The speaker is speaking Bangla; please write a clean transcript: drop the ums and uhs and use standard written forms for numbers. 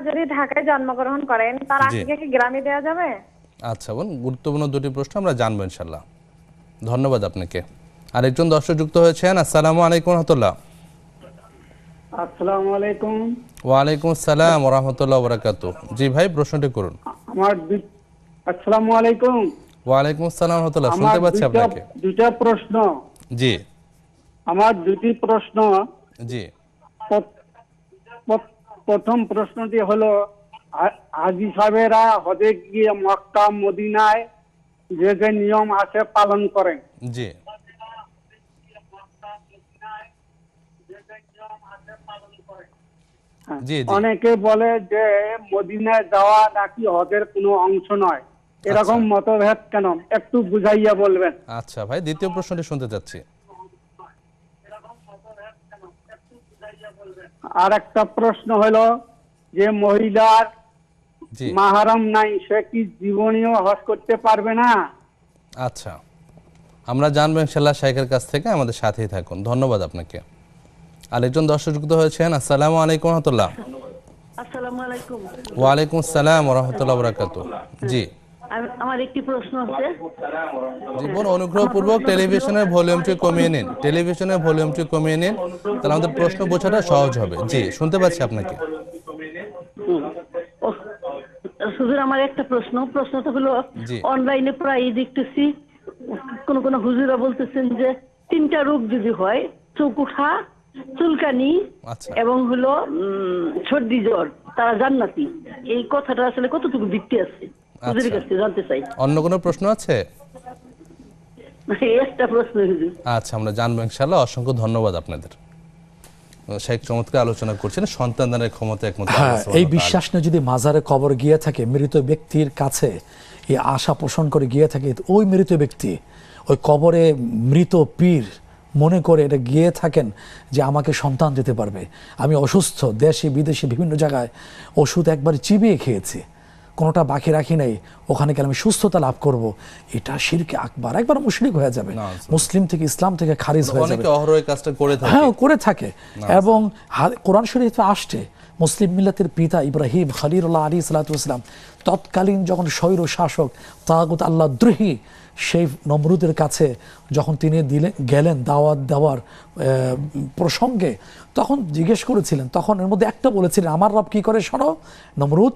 যদি ঢাকায় জন্মগ্রহণ করেন তার জি। আকিকা কি গ্রামে দেওয়া যাবে? আচ্ছা বোন, গুরুত্বপূর্ণ দুটি প্রশ্ন আমরা জানবো ইনশাল্লাহ। ধন্যবাদ আপনাকে। আরেকজন দর্শক যুক্ত হয়েছেন। আসসালামু আলাইকুম রহমতুল্লাহ। আসসালামু আলাইকুম। ওয়ালাইকুম আসসালাম ওয়া রাহমাতুল্লাহি ওয়া বারাকাতুহু। জি ভাই, প্রশ্নটি করুন। আমার আসসালামু আলাইকুম। ওয়ালাইকুম আসসালাম ওয়া রাহমাতুল্লাহ। আমার শুনতে পাচ্ছি আপনাকে। দুইটা প্রশ্ন। জি আমার দুটি প্রশ্ন। জি প্রথম প্রশ্নটি হলো, হাজী সাহেবেরা হজে গিয়ে মক্কা মদিনায় যে যে নিয়ম আছে পালন করেন, জি হ্যাঁ, জি জি অনেকে বলে যে মদিনায় যাওয়া নাকি হজের কোনো অংশ নয়, এরকম আচ্ছা। মতভেদ কেন একটু বুঝাইয়া বলবেন। আচ্ছা ভাই, দ্বিতীয় প্রশ্নটি শুনতে চাচ্ছি। আর একটা প্রশ্ন হলো, যে মহিলার জি মাহারাম নাই সে কি জীবনীয় হজ করতে পারবে না? আচ্ছা, আমরা জানবো ইনশাল্লাহ শাইখের কাছ থেকে। আমাদের সাথেই থাকুন। ধন্যবাদ আপনাকে। আরেকজন দর্শক যুক্ত হয়েছেন। আসসালামু আলাইকুম রহমতুল্লাহ। আসসালামু আলাইকুম। ওয়ালাইকুম আসসালাম ওয়া রাহমাতুল্লাহি ওয়া বারাকাতুহু। জি আমার একটি প্রশ্ন আছে। জীবন অনুগ্রহপূর্বক টেলিভিশনের ভলিউমটি কমিয়ে নিন। টেলিভিশনের ভলিউমটি কমিয়ে নিন, তাহলে আমাদের প্রশ্ন বোঝাটা সহজ হবে। জি, শুনতে পাচ্ছি আপনাকে। হুজুর, আমার একটা প্রশ্নটা হলো, জি অনলাইনে প্রায় দেখতেছি কোন হুজুরা বলতেছেন যে 3টা রোগ যদি হয়, চোখ উঠা, চুলকানি আচ্ছা এবং হলো সর্দি জ্বর, তারা জান্নাতি। এই কথাটা আসলে কতটুকু ভিত্তি আছে হুজুরের আচ্ছা, কাছে জানতে চাই। অন্য কোনো প্রশ্ন আছে? একটা প্রশ্ন হুজুর। আচ্ছা, আমরা জানবো ইনশাআল্লাহ। অসংখ্য ধন্যবাদ আপনাদের। শেখ চমৎকার আলোচনা করছেন সন্তানদানের ক্ষমতা একমাত্র আল্লাহ হ্যাঁ, সুবহানাহু এই ওয়া তাআলা। বিশ্বাস নিয়ে যদি মাজারে কবর গিয়ে থাকে, মৃত ব্যক্তির কাছে এই আশা পোষণ করে গিয়ে থাকে, ওই মৃত ব্যক্তি ওই কবরে মৃত পীর মনে করে এটা গিয়ে থাকেন যে আমাকে সন্তান দিতে পারবে। আমি অসুস্থ, দেশে বিদেশে বিভিন্ন জায়গায় ওষুধ একবার চিবিয়ে খেয়েছি, কোনোটা বাকি রাখি নাই, ওখানে গেলে আমি সুস্থতা লাভ করব। এটা শিরকে আকবার, একবার মুশরিক হয়ে যাবে, মুসলিম থেকে ইসলাম থেকে খারিজ হয়ে যাবে। অনেকে অহরহ এই কাজটা করে থাকে। হ্যাঁ, করে থাকে। এবং কোরআন শরীফে আসছে, মুসলিম মিল্লাতের পিতা ইব্রাহিম খলিলুল্লাহ আলাইহিস সালাতু ওয়াস সালাম তৎকালীন যখন স্বৈর শাসক তাগুত আল্লাহ দ্রোহী সেই নমরুদের কাছে যখন তিনি গেলেন দাওয়াত দেওয়ার প্রসঙ্গে, তখন জিজ্ঞেস করেছিলেন, তখন এর মধ্যে একটা বলেছিলেন, আমার রব কি করে শোনো নমরুদ।